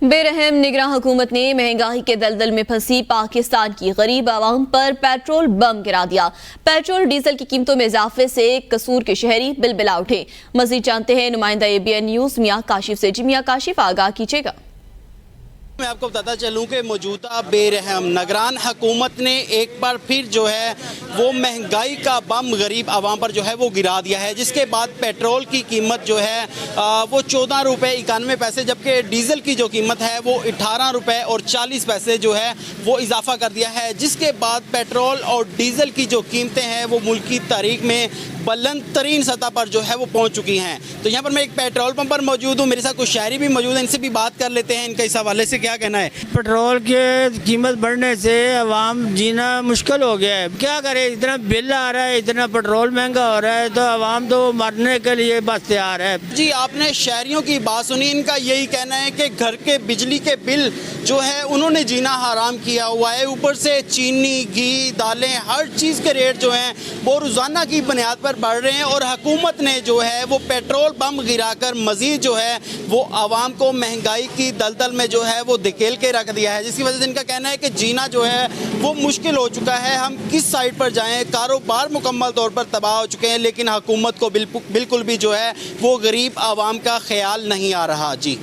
बेरहम निगरान हुकूमत ने महंगाई के दलदल में फंसी पाकिस्तान की गरीब आवाम पर पेट्रोल बम गिरा दिया। पेट्रोल डीजल की कीमतों में इजाफे से कसूर के शहरी बिलबिला उठे। मजीद जानते हैं नुमाइंदा ABN न्यूज़ मियां काशिफ से। जी मियां काशिफ, आगाह कीजिएगा। मैं आपको बताता चलूं कि मौजूदा बेरहम निगरान हुकूमत ने एक बार फिर जो है वो महंगाई का बम गरीब आवाम पर जो है वो गिरा दिया है, जिसके बाद पेट्रोल की कीमत जो है वो 14 रुपये 91 पैसे, जबकि डीजल की जो कीमत है वो 18 रुपये और 40 पैसे जो है वो इजाफा कर दिया है। जिसके बाद पेट्रोल और डीजल की जो कीमतें हैं वो मुल्क की तारीख में बुलंद तरीन सतह पर जो है वो पहुँच चुकी हैं। तो यहाँ पर मैं एक पेट्रोल पंप पर मौजूद हूँ, मेरे साथ कुछ शहरी भी मौजूद हैं, इनसे भी बात कर लेते हैं। इनका इस हवाले से क्या कहना है? पेट्रोल की कीमत बढ़ने से आवाम जीना मुश्किल हो गया है। क्या करे, इतना बिल आ रहा है, इतना पेट्रोल महंगा हो रहा है, तो आवाम तो मरने के लिए बस तैयार है। जी, आपने शहरियों की बात सुनी, इनका यही कहना है कि घर के बिजली के बिल जो है उन्होंने जीना हराम किया हुआ है। ऊपर से चीनी, घी, दालें, हर चीज़ के रेट जो हैं वो रोज़ाना की बुनियाद पर बढ़ रहे हैं और हुकूमत ने जो है वो पेट्रोल बम गिराकर मज़ीद जो है वो आवाम को महंगाई की दलदल में जो है वो धकेल के रख दिया है, जिसकी वजह से इनका कहना है कि जीना जो है वो मुश्किल हो चुका है। हम किस साइड पर जाएं, कारोबार मुकम्मल तौर पर तबाह हो चुके हैं, लेकिन हुकूमत को बिल्कुल भी जो है वो गरीब आवाम का ख्याल नहीं आ रहा। जी।